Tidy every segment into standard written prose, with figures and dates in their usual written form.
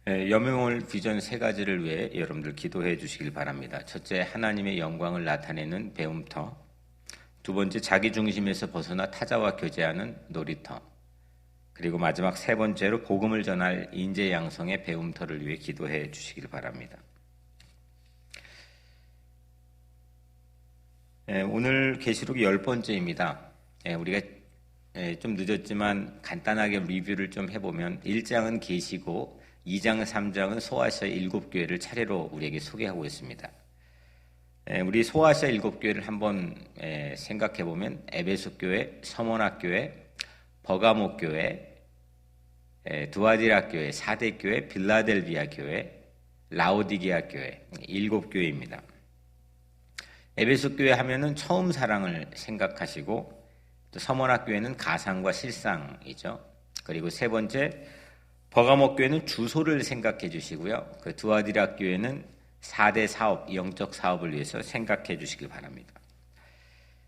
여명월 비전 세 가지를 위해 여러분들 기도해 주시길 바랍니다. 첫째, 하나님의 영광을 나타내는 배움터. 두 번째, 자기 중심에서 벗어나 타자와 교제하는 놀이터. 그리고 마지막 세 번째로 복음을 전할 인재 양성의 배움터를 위해 기도해 주시길 바랍니다. 오늘 계시록이 10번째입니다. 우리가 좀 늦었지만 간단하게 리뷰를 좀 해보면 1장은 계시고 2장, 3장은 소아시아 7교회를 차례로 우리에게 소개하고 있습니다. 우리 소아시아 7교회를 한번 생각해보면 에베소 교회, 서머나 교회, 버가모 교회, 두아디라 교회, 사대 교회, 빌라델비아 교회, 라오디게아 교회 7교회입니다. 에베소 교회 하면은 처음 사랑을 생각하시고 또 서머나 교회는 가상과 실상이죠. 그리고 세 번째 버가모 교회는 주소를 생각해 주시고요. 그 두아디라 교회는 4대 사업, 영적 사업을 위해서 생각해 주시길 바랍니다.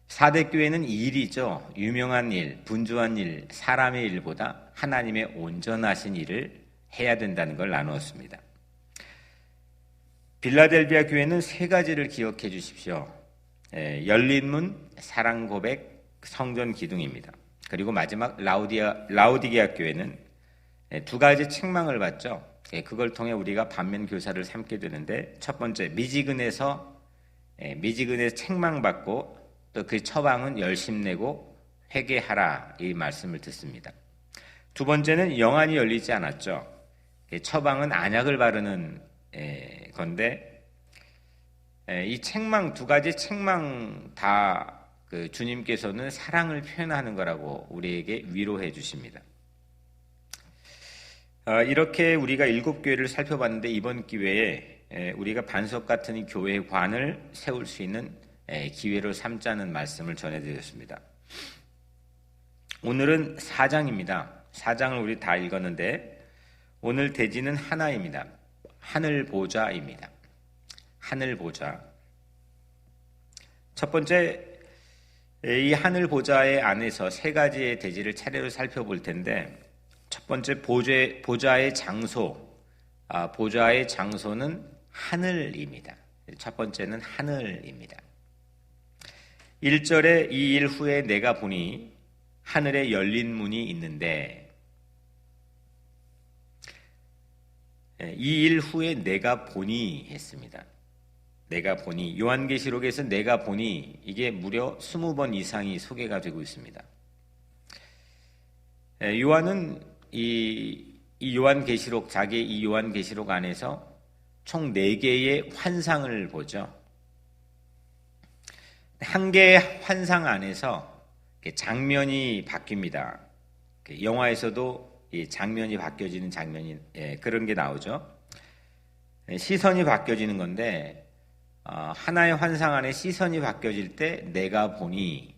4대 교회는 일이죠. 유명한 일, 분주한 일, 사람의 일보다 하나님의 온전하신 일을 해야 된다는 걸 나누었습니다. 빌라델비아 교회는 세 가지를 기억해 주십시오. 열린 문, 사랑 고백, 성전 기둥입니다. 그리고 마지막 라오디게아 교회는 두 가지 책망을 받죠. 그걸 통해 우리가 반면 교사를 삼게 되는데, 첫 번째 미지근해서 책망받고 또 그 처방은 열심내고 회개하라, 이 말씀을 듣습니다. 두 번째는 영안이 열리지 않았죠. 처방은 안약을 바르는 건데, 이 책망, 두 가지 책망 다 주님께서는 사랑을 표현하는 거라고 우리에게 위로해 주십니다. 이렇게 우리가 7교회를 살펴봤는데, 이번 기회에 우리가 반석 같은 교회관을 세울 수 있는 기회로 삼자는 말씀을 전해드렸습니다. 오늘은 4장입니다. 4장을 우리 다 읽었는데 오늘 대지는 하나입니다. 하늘보좌입니다. 하늘보좌. 첫 번째, 이 하늘보좌의 안에서 세 가지의 대지를 차례로 살펴볼 텐데, 첫 번째 보좌의 장소, 보좌의 장소는 하늘입니다. 첫 번째는 하늘입니다. 1절에 이 일 후에 내가 보니 하늘에 열린 문이 있는데, 이 일 후에 내가 보니 했습니다. 내가 보니, 요한계시록에서 내가 보니 이게 무려 20번 이상이 소개가 되고 있습니다. 요한은 이 요한계시록, 자기 이 요한계시록 안에서 총 4개의 환상을 보죠. 한 개의 환상 안에서 장면이 바뀝니다. 영화에서도 이 장면이 바뀌어지는 장면이, 그런 게 나오죠. 시선이 바뀌어지는 건데, 하나의 환상 안에 시선이 바뀌어질 때 내가 보니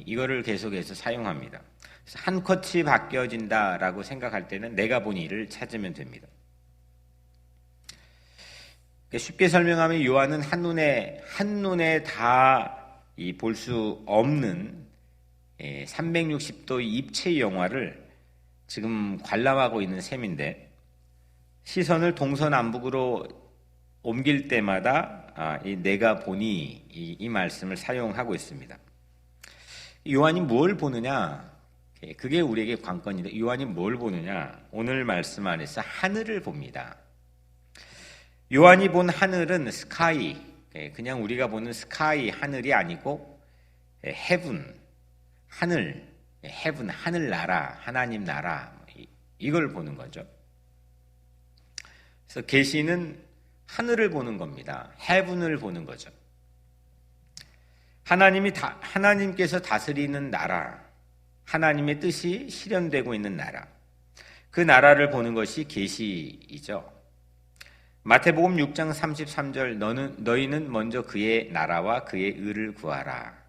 이거를 계속해서 사용합니다. 그래서 한 컷이 바뀌어진다라고 생각할 때는 내가 보니를 찾으면 됩니다. 쉽게 설명하면 요한은 한눈에 다 볼 수 없는 360도 입체 영화를 지금 관람하고 있는 셈인데, 시선을 동서남북으로 옮길 때마다 이 내가 보니 이 말씀을 사용하고 있습니다. 요한이 뭘 보느냐? 그게 우리에게 관건인데, 요한이 뭘 보느냐? 오늘 말씀 안에서 하늘을 봅니다. 요한이 본 하늘은 스카이, 그냥 우리가 보는 스카이 하늘이 아니고 헤븐, 하늘, 헤븐, 하늘나라, 하나님 나라, 이걸 보는 거죠. 그래서 계시는 하늘을 보는 겁니다. 헤븐을 보는 거죠. 하나님께서 다스리는 나라, 하나님의 뜻이 실현되고 있는 나라, 그 나라를 보는 것이 계시이죠. 마태복음 6장 33절, 너희는 먼저 그의 나라와 그의 의를 구하라.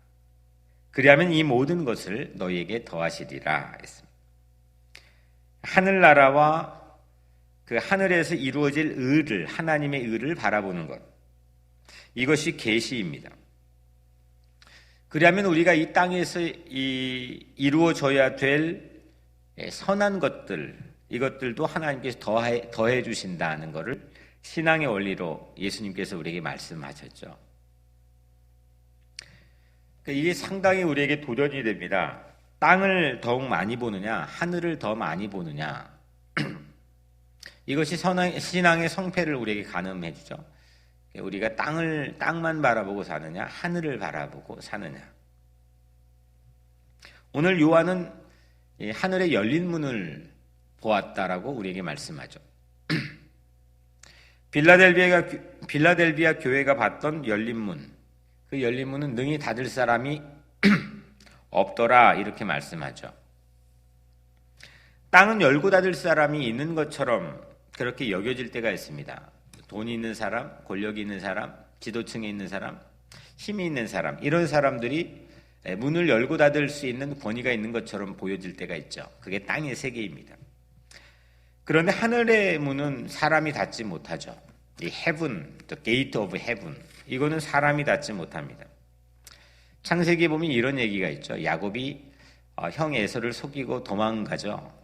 그리하면 이 모든 것을 너희에게 더하시리라 했습니다. 하늘나라와 그 하늘에서 이루어질 의를, 하나님의 의를 바라보는 것, 이것이 계시입니다. 그러면 우리가 이 땅에서 이루어져야 될 선한 것들, 이것들도 하나님께서 더해 주신다는 것을 신앙의 원리로 예수님께서 우리에게 말씀하셨죠. 이게 상당히 우리에게 도전이 됩니다. 땅을 더욱 많이 보느냐, 하늘을 더 많이 보느냐. 이것이 신앙의 성패를 우리에게 가늠해 주죠. 우리가 땅만 바라보고 사느냐, 하늘을 바라보고 사느냐. 오늘 요한은 하늘의 열린 문을 보았다라고 우리에게 말씀하죠. 빌라델비아 교회가 봤던 열린 문, 그 열린 문은 능히 닫을 사람이 없더라 이렇게 말씀하죠. 땅은 열고 닫을 사람이 있는 것처럼 그렇게 여겨질 때가 있습니다. 돈이 있는 사람, 권력이 있는 사람, 지도층에 있는 사람, 힘이 있는 사람, 이런 사람들이 문을 열고 닫을 수 있는 권위가 있는 것처럼 보여질 때가 있죠. 그게 땅의 세계입니다. 그런데 하늘의 문은 사람이 닫지 못하죠. 이 heaven, the gate of heaven, 이거는 사람이 닫지 못합니다. 창세기에 보면 이런 얘기가 있죠. 야곱이 형 에서를 속이고 도망가죠.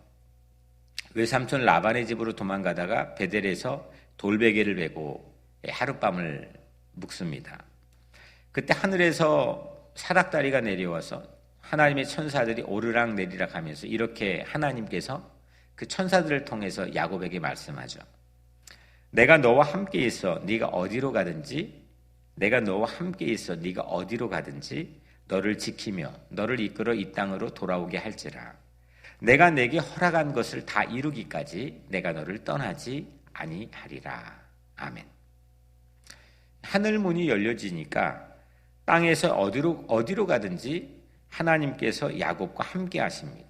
외삼촌 라반의 집으로 도망가다가 베델에서 돌베개를 베고 하룻밤을 묵습니다. 그때 하늘에서 사닥다리가 내려와서 하나님의 천사들이 오르락 내리락 하면서 이렇게 하나님께서 그 천사들을 통해서 야곱에게 말씀하죠. 내가 너와 함께 있어 네가 어디로 가든지, 내가 너와 함께 있어 네가 어디로 가든지 너를 지키며 너를 이끌어 이 땅으로 돌아오게 할지라. 내가 내게 허락한 것을 다 이루기까지 내가 너를 떠나지 아니하리라. 아멘. 하늘 문이 열려지니까 땅에서 어디로 가든지 하나님께서 야곱과 함께 하십니다.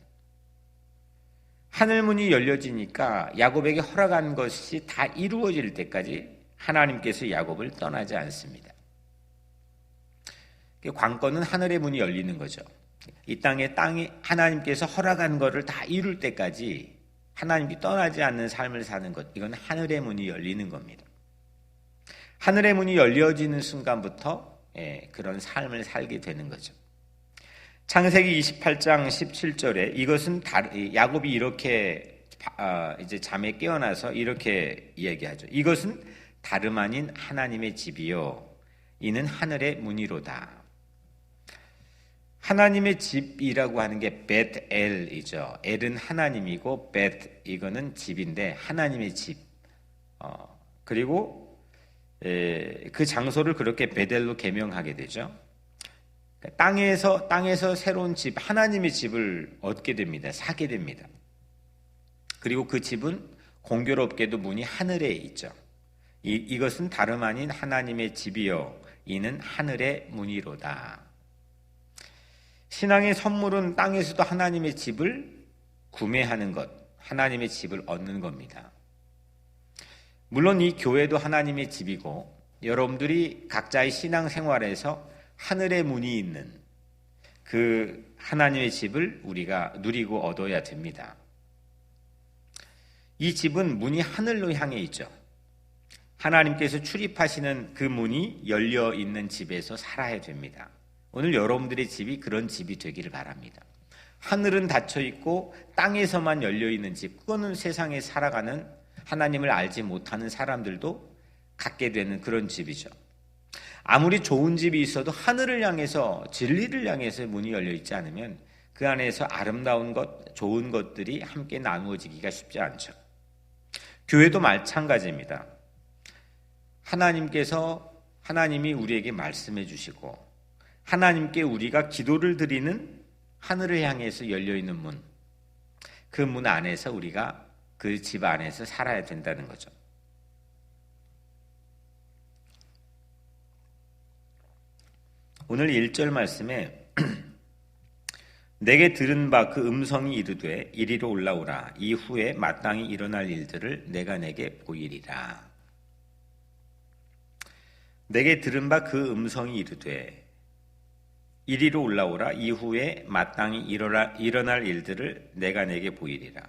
하늘 문이 열려지니까 야곱에게 허락한 것이 다 이루어질 때까지 하나님께서 야곱을 떠나지 않습니다. 관건은 하늘의 문이 열리는 거죠. 이 땅에 하나님께서 허락한 것을 다 이룰 때까지 하나님이 떠나지 않는 삶을 사는 것, 이건 하늘의 문이 열리는 겁니다. 하늘의 문이 열려지는 순간부터 그런 삶을 살게 되는 거죠. 창세기 28장 17절에 이것은 야곱이 이렇게 이제 잠에 깨어나서 이렇게 이야기하죠. 이것은 다름 아닌 하나님의 집이요 이는 하늘의 문이로다. 하나님의 집이라고 하는 게 벳엘이죠. 엘은 하나님이고 벳 이거는 집인데 하나님의 집. 그리고 그 장소를 그렇게 베델로 개명하게 되죠. 땅에서 새로운 집, 하나님의 집을 얻게 됩니다. 사게 됩니다. 그리고 그 집은 공교롭게도 문이 하늘에 있죠. 이것은 다름 아닌 하나님의 집이요 이는 하늘의 문이로다. 신앙의 선물은 땅에서도 하나님의 집을 구매하는 것, 하나님의 집을 얻는 겁니다. 물론 이 교회도 하나님의 집이고 여러분들이 각자의 신앙생활에서 하늘의 문이 있는 그 하나님의 집을 우리가 누리고 얻어야 됩니다. 이 집은 문이 하늘로 향해 있죠. 하나님께서 출입하시는 그 문이 열려 있는 집에서 살아야 됩니다. 오늘 여러분들의 집이 그런 집이 되기를 바랍니다. 하늘은 닫혀 있고 땅에서만 열려 있는 집, 그거는 세상에 살아가는 하나님을 알지 못하는 사람들도 갖게 되는 그런 집이죠. 아무리 좋은 집이 있어도 하늘을 향해서 진리를 향해서 문이 열려 있지 않으면 그 안에서 아름다운 것, 좋은 것들이 함께 나누어지기가 쉽지 않죠. 교회도 마찬가지입니다. 하나님이 우리에게 말씀해 주시고 하나님께 우리가 기도를 드리는 하늘을 향해서 열려있는 문, 그 문 안에서 우리가 그 집 안에서 살아야 된다는 거죠. 오늘 1절 말씀에 내게 들은 바 그 음성이 이르되 이리로 올라오라. 이후에 마땅히 일어날 일들을 내가 내게 보이리라. 내게 들은 바 그 음성이 이르되 이리로 올라오라. 이후에 마땅히 일어날 일들을 내가 내게 보이리라.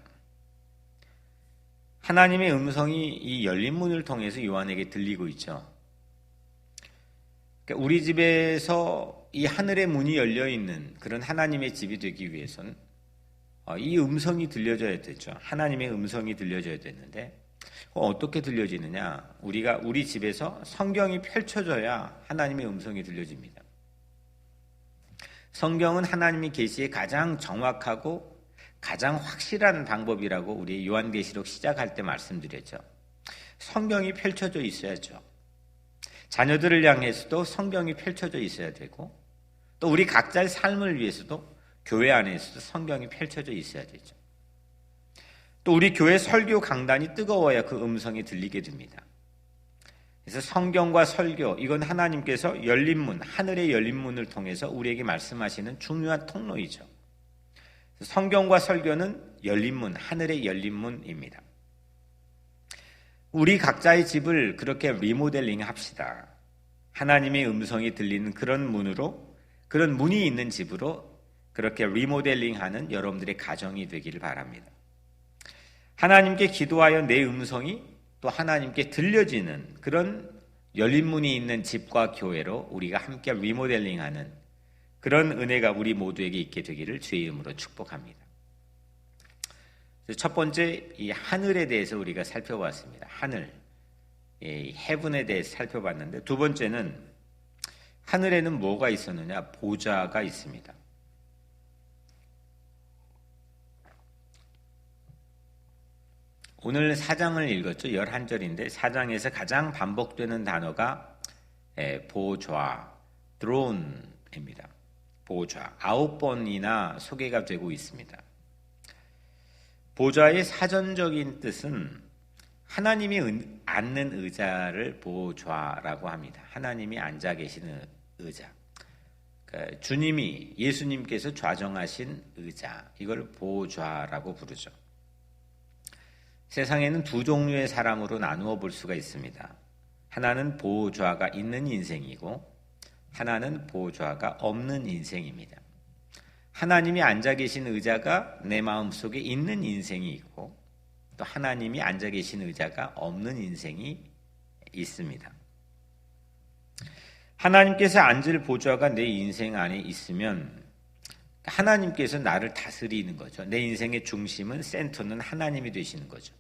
하나님의 음성이 이 열린 문을 통해서 요한에게 들리고 있죠. 그러니까 우리 집에서 이 하늘의 문이 열려 있는 그런 하나님의 집이 되기 위해서는 이 음성이 들려져야 되죠. 하나님의 음성이 들려져야 되는데 어떻게 들려지느냐? 우리 집에서 성경이 펼쳐져야 하나님의 음성이 들려집니다. 성경은 하나님의 계시의 가장 정확하고 가장 확실한 방법이라고 우리 요한계시록 시작할 때 말씀드렸죠. 성경이 펼쳐져 있어야죠. 자녀들을 향해서도 성경이 펼쳐져 있어야 되고 또 우리 각자의 삶을 위해서도 교회 안에서도 성경이 펼쳐져 있어야 되죠. 또 우리 교회 설교 강단이 뜨거워야 그 음성이 들리게 됩니다. 그래서 성경과 설교, 이건 하나님께서 열린 문, 하늘의 열린 문을 통해서 우리에게 말씀하시는 중요한 통로이죠. 성경과 설교는 열린 문, 하늘의 열린 문입니다. 우리 각자의 집을 그렇게 리모델링 합시다. 하나님의 음성이 들리는 그런 문으로, 그런 문이 있는 집으로 그렇게 리모델링하는 여러분들의 가정이 되기를 바랍니다. 하나님께 기도하여 내 음성이 또 하나님께 들려지는 그런 열린 문이 있는 집과 교회로 우리가 함께 리모델링하는 그런 은혜가 우리 모두에게 있게 되기를 주의 이름으로 축복합니다. 첫 번째, 이 하늘에 대해서 우리가 살펴봤습니다. 하늘, 이 헤븐에 대해서 살펴봤는데 두 번째는 하늘에는 뭐가 있었느냐? 보좌가 있습니다. 오늘 4장을 읽었죠. 11절인데 4장에서 가장 반복되는 단어가 보좌, 드론입니다. 보좌, 9번이나 소개가 되고 있습니다. 보좌의 사전적인 뜻은 하나님이 앉는 의자를 보좌라고 합니다. 하나님이 앉아 계시는 의자. 그러니까 주님이, 예수님께서 좌정하신 의자, 이걸 보좌라고 부르죠. 세상에는 두 종류의 사람으로 나누어 볼 수가 있습니다. 하나는 보좌가 있는 인생이고 하나는 보좌가 없는 인생입니다. 하나님이 앉아 계신 의자가 내 마음속에 있는 인생이 있고 또 하나님이 앉아 계신 의자가 없는 인생이 있습니다. 하나님께서 앉을 보좌가 내 인생 안에 있으면 하나님께서 나를 다스리는 거죠. 내 인생의 중심은, 센터는 하나님이 되시는 거죠.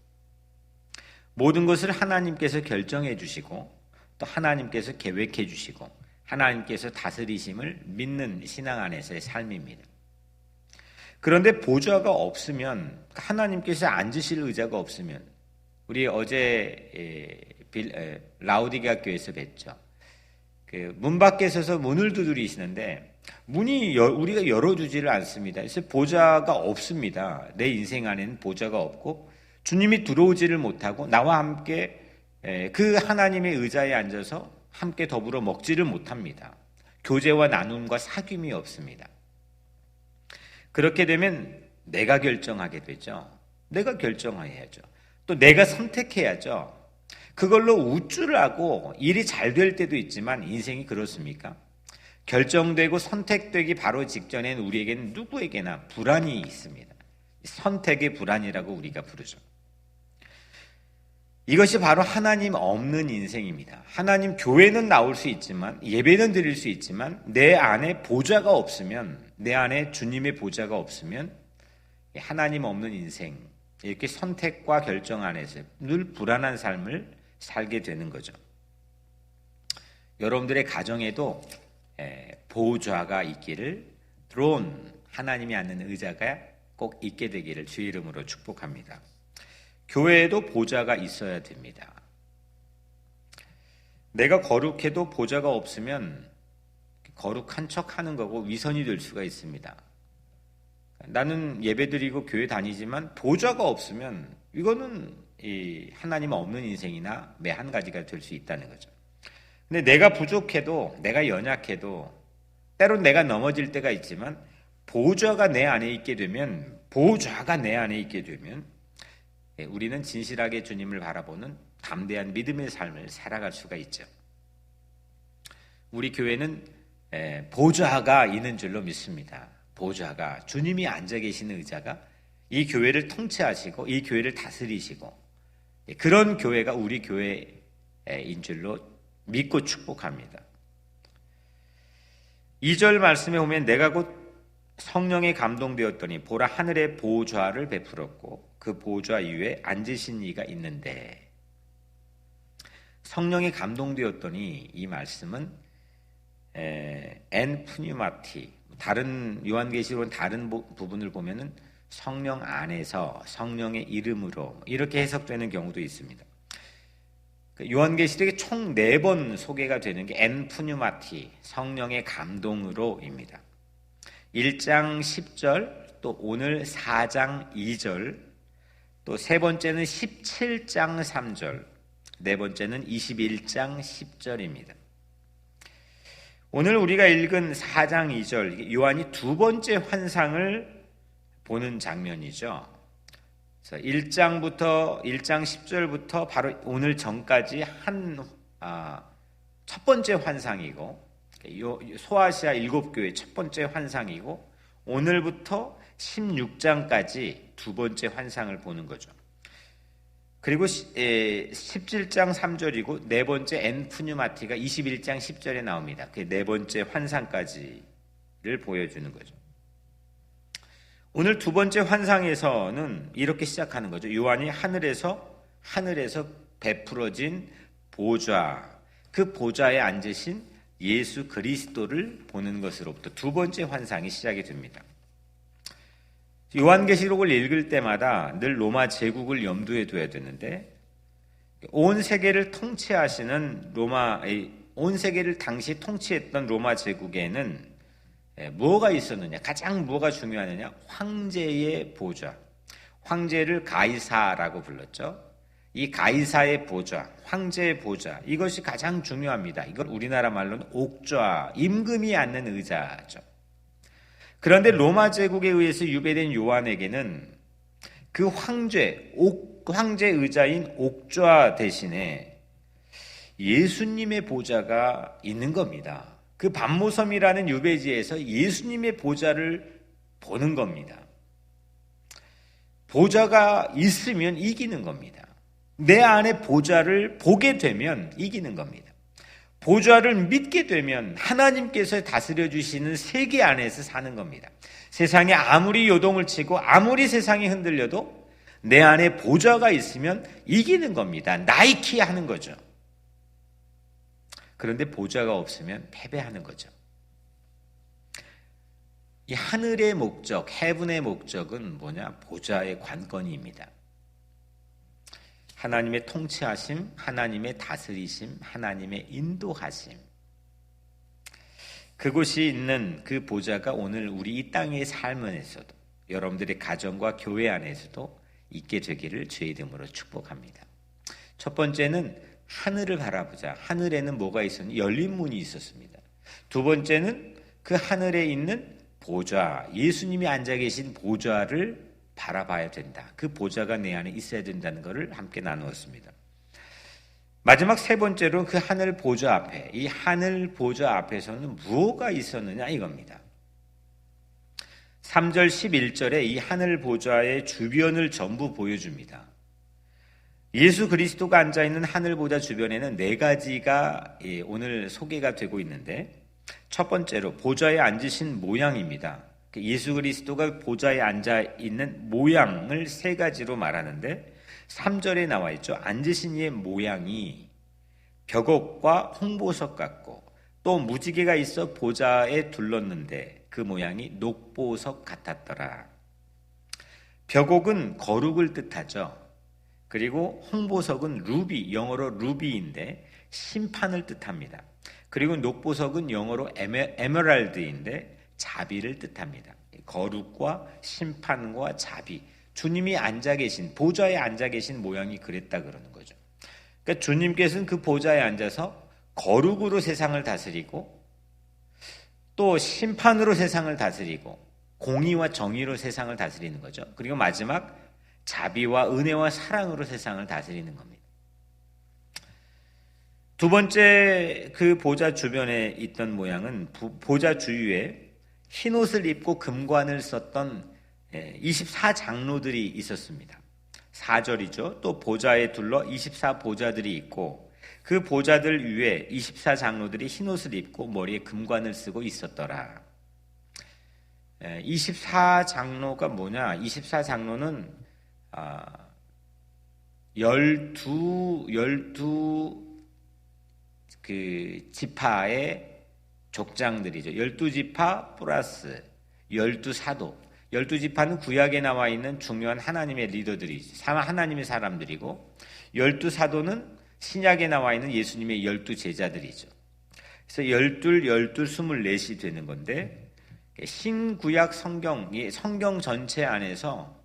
모든 것을 하나님께서 결정해 주시고 또 하나님께서 계획해 주시고 하나님께서 다스리심을 믿는 신앙 안에서의 삶입니다. 그런데 보좌가 없으면, 하나님께서 앉으실 의자가 없으면, 우리 어제 라우디게아 교회에서 뵀죠. 그 문 밖에 서서 문을 두드리시는데 문이 우리가 열어주지를 않습니다. 그래서 보좌가 없습니다. 내 인생 안에는 보좌가 없고 주님이 들어오지를 못하고 나와 함께 그 하나님의 의자에 앉아서 함께 더불어 먹지를 못합니다. 교제와 나눔과 사귐이 없습니다. 그렇게 되면 내가 결정하게 되죠. 내가 결정해야죠. 또 내가 선택해야죠. 그걸로 우쭐을 하고 일이 잘 될 때도 있지만 인생이 그렇습니까? 결정되고 선택되기 바로 직전엔 우리에게는 누구에게나 불안이 있습니다. 선택의 불안이라고 우리가 부르죠. 이것이 바로 하나님 없는 인생입니다. 하나님 교회는 나올 수 있지만, 예배는 드릴 수 있지만 내 안에 보좌가 없으면, 내 안에 주님의 보좌가 없으면 하나님 없는 인생, 이렇게 선택과 결정 안에서 늘 불안한 삶을 살게 되는 거죠. 여러분들의 가정에도 보좌가 있기를, 드론, 하나님이 앉는 의자가 꼭 있게 되기를 주의 이름으로 축복합니다. 교회에도 보좌가 있어야 됩니다. 내가 거룩해도 보좌가 없으면 거룩한 척 하는 거고 위선이 될 수가 있습니다. 나는 예배드리고 교회 다니지만 보좌가 없으면 이거는 하나님 없는 인생이나 매 한 가지가 될 수 있다는 거죠. 근데 내가 부족해도, 내가 연약해도, 때론 내가 넘어질 때가 있지만 보좌가 내 안에 있게 되면, 보좌가 내 안에 있게 되면 우리는 진실하게 주님을 바라보는 담대한 믿음의 삶을 살아갈 수가 있죠. 우리 교회는 보좌가 있는 줄로 믿습니다. 보좌가, 주님이 앉아 계시는 의자가 이 교회를 통치하시고 이 교회를 다스리시고, 그런 교회가 우리 교회인 줄로 믿고 축복합니다. 2절 말씀에 보면 내가 곧 성령에 감동되었더니 보라 하늘의 보좌를 베풀었고 그 보좌 위에 앉으신 이가 있는데, 성령에 감동되었더니 이 말씀은 엔 푸뉴마티, 다른 요한계시록은 다른 부분을 보면은 성령 안에서 성령의 이름으로 이렇게 해석되는 경우도 있습니다. 요한계시록에 총 4번 소개가 되는 게 엔 푸뉴마티, 성령의 감동으로입니다. 1장 10절, 또 오늘 4장 2절, 또 세 번째는 17장 3절, 네 번째는 21장 10절입니다. 오늘 우리가 읽은 4장 2절, 요한이 두 번째 환상을 보는 장면이죠. 그래서 1장 10절부터 바로 오늘 전까지 첫 번째 환상이고, 소아시아 7교회 첫 번째 환상이고, 오늘부터 16장까지 두 번째 환상을 보는 거죠. 그리고 17장 3절이고 네 번째 엔푸뉴마티가 21장 10절에 나옵니다. 그 네 번째 환상까지를 보여주는 거죠. 오늘 두 번째 환상에서는 이렇게 시작하는 거죠. 요한이 하늘에서 베풀어진 보좌, 그 보좌에 앉으신 예수 그리스도를 보는 것으로부터 두 번째 환상이 시작이 됩니다. 요한계시록을 읽을 때마다 늘 로마 제국을 염두에 둬야 되는데, 온 세계를 통치하시는 온 세계를 당시 통치했던 로마 제국에는 뭐가 있었느냐, 가장 뭐가 중요하느냐, 황제의 보좌, 황제를 가이사라고 불렀죠. 이 가이사의 보좌, 황제의 보좌, 이것이 가장 중요합니다. 이걸 우리나라 말로는 옥좌, 임금이 앉는 의자죠. 그런데 로마 제국에 의해서 유배된 요한에게는 그 황제 의자인 옥좌 대신에 예수님의 보좌가 있는 겁니다. 그 반모섬이라는 유배지에서 예수님의 보좌를 보는 겁니다. 보좌가 있으면 이기는 겁니다. 내 안에 보좌를 보게 되면 이기는 겁니다. 보좌를 믿게 되면 하나님께서 다스려 주시는 세계 안에서 사는 겁니다. 세상에 아무리 요동을 치고 아무리 세상이 흔들려도 내 안에 보좌가 있으면 이기는 겁니다. 나이키 하는 거죠. 그런데 보좌가 없으면 패배하는 거죠. 이 하늘의 목적, 헤븐의 목적은 뭐냐? 보좌의 관건입니다. 하나님의 통치하심, 하나님의 다스리심, 하나님의 인도하심. 그곳이 있는 그 보좌가 오늘 우리 이 땅의 삶에서도, 여러분들의 가정과 교회 안에서도 있게 되기를 주의 이름으로 축복합니다. 첫 번째는 하늘을 바라보자. 하늘에는 뭐가 있었니? 열린 문이 있었습니다. 두 번째는 그 하늘에 있는 보좌, 예수님이 앉아 계신 보좌를 바라봐야 된다. 그 보좌가 내 안에 있어야 된다는 것을 함께 나누었습니다. 마지막 세 번째로 그 하늘 보좌 앞에, 이 하늘 보좌 앞에서는 무엇가 있었느냐 이겁니다. 3절 11절에 이 하늘 보좌의 주변을 전부 보여줍니다. 예수 그리스도가 앉아있는 하늘 보좌 주변에는 네 가지가 오늘 소개가 되고 있는데, 첫 번째로 보좌에 앉으신 모양입니다. 예수 그리스도가 보좌에 앉아있는 모양을 세 가지로 말하는데, 3절에 나와 있죠. 앉으신 이의 모양이 벽옥과 홍보석 같고, 또 무지개가 있어 보좌에 둘렀는데 그 모양이 녹보석 같았더라. 벽옥은 거룩을 뜻하죠. 그리고 홍보석은 루비, 영어로 루비인데 심판을 뜻합니다. 그리고 녹보석은 영어로 에메랄드인데 자비를 뜻합니다. 거룩과 심판과 자비, 주님이 앉아 계신, 보좌에 앉아 계신 모양이 그랬다 그러는 거죠. 그러니까 주님께서는 그 보좌에 앉아서 거룩으로 세상을 다스리고, 또 심판으로 세상을 다스리고, 공의와 정의로 세상을 다스리는 거죠. 그리고 마지막 자비와 은혜와 사랑으로 세상을 다스리는 겁니다. 두 번째, 그 보좌 주변에 있던 모양은 보좌 주위에 흰 옷을 입고 금관을 썼던 24장로들이 있었습니다. 4절이죠. 또 보좌에 둘러 24보좌들이 있고, 그 보좌들 위에 24장로들이 흰 옷을 입고 머리에 금관을 쓰고 있었더라. 24장로가 뭐냐? 24장로는 12 그 지파의 족장들이죠. 12지파 플러스 12사도. 12지파는 구약에 나와 있는 중요한 하나님의 리더들이지. 하나님의 사람들이고 12사도는 신약에 나와 있는 예수님의 12제자들이죠. 그래서 12, 24이 되는 건데 신구약 성경 전체 안에서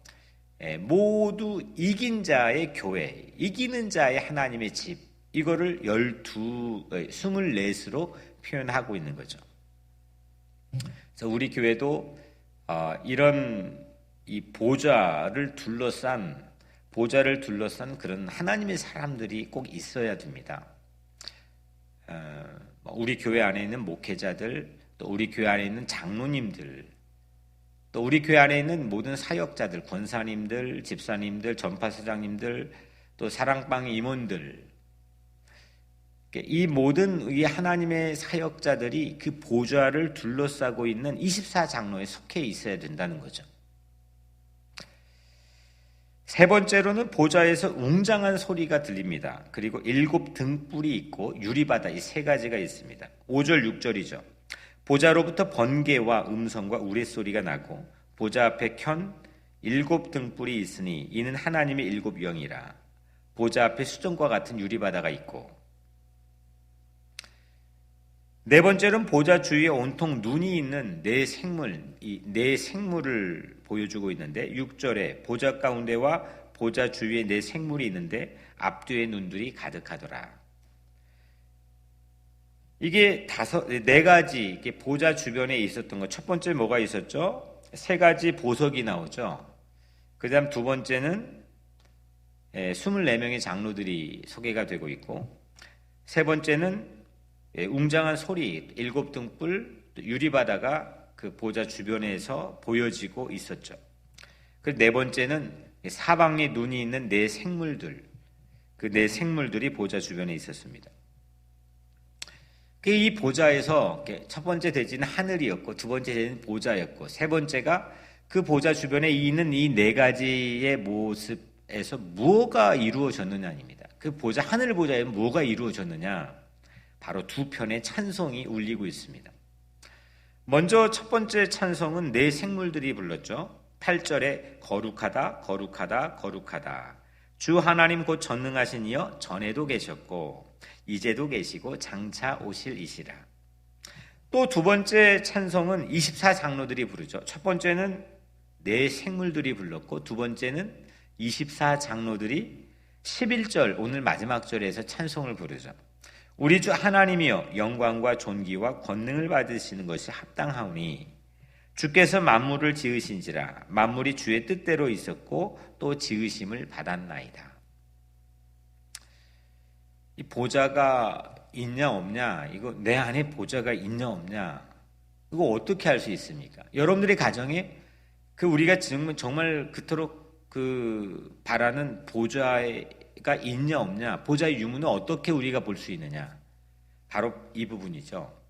모두 이긴 자의 교회, 이기는 자의 하나님의 집, 이거를 24로 표현하고 있는 거죠. 그래서 우리 교회도 이런 이 보좌를 둘러싼 그런 하나님의 사람들이 꼭 있어야 됩니다. 우리 교회 안에 있는 목회자들, 또 우리 교회 안에 있는 장로님들, 또 우리 교회 안에 있는 모든 사역자들, 권사님들, 집사님들, 전파사장님들, 또 사랑방 임원들, 이 모든 이 하나님의 사역자들이 그 보좌를 둘러싸고 있는 24장로에 속해 있어야 된다는 거죠. 세 번째로는 보좌에서 웅장한 소리가 들립니다. 그리고 7 등불이 있고 유리바다, 이 세 가지가 있습니다. 5절 6절이죠. 보좌로부터 번개와 음성과 우레소리가 나고 보좌 앞에 켠 7 등불이 있으니 이는 하나님의 7 영이라. 보좌 앞에 수정과 같은 유리바다가 있고. 네 번째로는 보좌 주위에 온통 눈이 있는 네 생물을 보여주고 있는데 6절에 보좌 가운데와 보좌 주위에 네 생물이 있는데 앞뒤에 눈들이 가득하더라. 이게 네 가지 보좌 주변에 있었던 것. 첫 번째 뭐가 있었죠? 3가지 보석이 나오죠. 그 다음 두 번째는 24명의 장로들이 소개가 되고 있고, 세 번째는 웅장한 소리, 7 등불, 유리바다가 그 보좌 주변에서 보여지고 있었죠. 그 네 번째는 사방에 눈이 있는 네 생물들, 그 네 생물들이 보좌 주변에 있었습니다. 이 보좌에서 첫 번째 대지는 하늘이었고, 두 번째 대지는 보좌였고, 세 번째가 그 보좌 주변에 있는 이 네 가지의 모습에서 무엇가 이루어졌느냐입니다. 그 보좌, 하늘 보좌에 뭐가 이루어졌느냐? 바로 두 편의 찬송이 울리고 있습니다. 먼저 첫 번째 찬송은 네 생물들이 불렀죠. 8절에 거룩하다 거룩하다 거룩하다. 주 하나님 곧 전능하신 이여 전에도 계셨고 이제도 계시고 장차 오실 이시라. 또 두 번째 찬송은 24장로들이 부르죠. 첫 번째는 네 생물들이 불렀고 두 번째는 24장로들이 11절 오늘 마지막 절에서 찬송을 부르죠. 우리 주 하나님이여 영광과 존귀와 권능을 받으시는 것이 합당하오니 주께서 만물을 지으신지라. 만물이 주의 뜻대로 있었고 또 지으심을 받았나이다. 이 보좌가 있냐 없냐, 이거 내 안에 보좌가 있냐 없냐, 이거 어떻게 알 수 있습니까? 여러분들의 가정에 그 우리가 정말 그토록 그 바라는 보좌가 있냐 없냐, 보좌의 유무는 어떻게 우리가 볼 수 있느냐? 바로 이 부분이죠.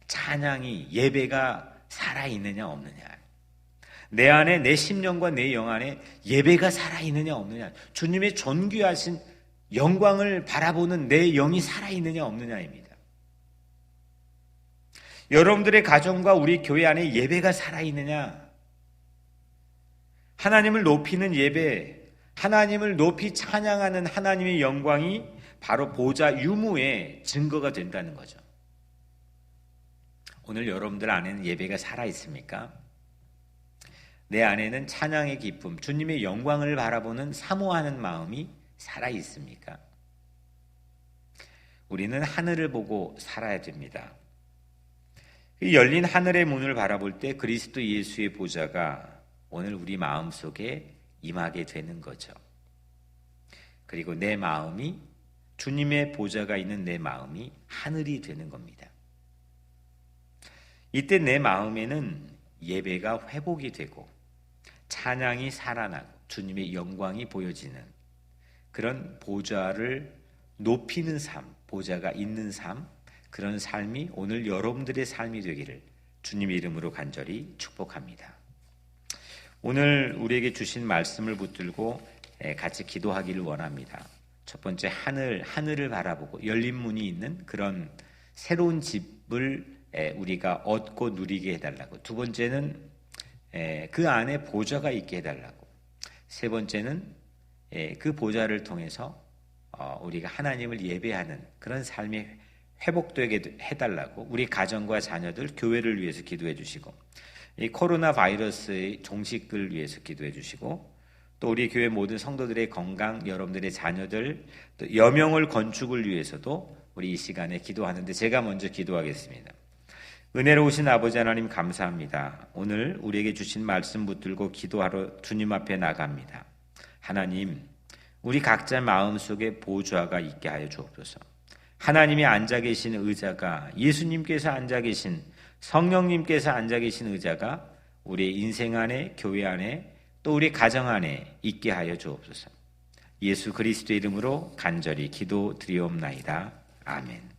찬양이, 예배가 살아있느냐 없느냐. 내 안에, 내 심령과 내 영 안에 예배가 살아있느냐 없느냐. 주님의 존귀하신 영광을 바라보는 내 영이 살아있느냐 없느냐입니다. 여러분들의 가정과 우리 교회 안에 예배가 살아있느냐, 하나님을 높이는 예배, 하나님을 높이 찬양하는 하나님의 영광이 바로 보좌 유무의 증거가 된다는 거죠. 오늘 여러분들 안에는 예배가 살아있습니까? 내 안에는 찬양의 기쁨, 주님의 영광을 바라보는 사모하는 마음이 살아있습니까? 우리는 하늘을 보고 살아야 됩니다. 열린 하늘의 문을 바라볼 때 그리스도 예수의 보좌가 오늘 우리 마음속에 임하게 되는 거죠. 그리고 내 마음이, 주님의 보좌가 있는 내 마음이 하늘이 되는 겁니다. 이때 내 마음에는 예배가 회복이 되고 찬양이 살아나고 주님의 영광이 보여지는 그런 보좌를 높이는 삶, 보좌가 있는 삶, 그런 삶이 오늘 여러분들의 삶이 되기를 주님 이름으로 간절히 축복합니다. 오늘 우리에게 주신 말씀을 붙들고 같이 기도하기를 원합니다. 첫 번째, 하늘을 바라보고 열린 문이 있는 그런 새로운 집을 우리가 얻고 누리게 해달라고. 두 번째는 그 안에 보좌가 있게 해달라고. 세 번째는 그 보좌를 통해서 우리가 하나님을 예배하는 그런 삶이 회복되게 해달라고 우리 가정과 자녀들, 교회를 위해서 기도해 주시고, 이 코로나 바이러스의 종식을 위해서 기도해 주시고, 또 우리 교회 모든 성도들의 건강, 여러분들의 자녀들, 또 여명을 건축을 위해서도 우리 이 시간에 기도하는데 제가 먼저 기도하겠습니다. 은혜로우신 아버지 하나님 감사합니다. 오늘 우리에게 주신 말씀 붙들고 기도하러 주님 앞에 나갑니다. 하나님, 우리 각자 마음속에 보좌가 있게 하여 주옵소서. 하나님이 앉아 계신 의자가, 예수님께서 앉아 계신, 성령님께서 앉아 계신 의자가 우리의 인생 안에, 교회 안에, 또 우리 가정 안에 있게 하여 주옵소서. 예수 그리스도의 이름으로 간절히 기도드리옵나이다. 아멘.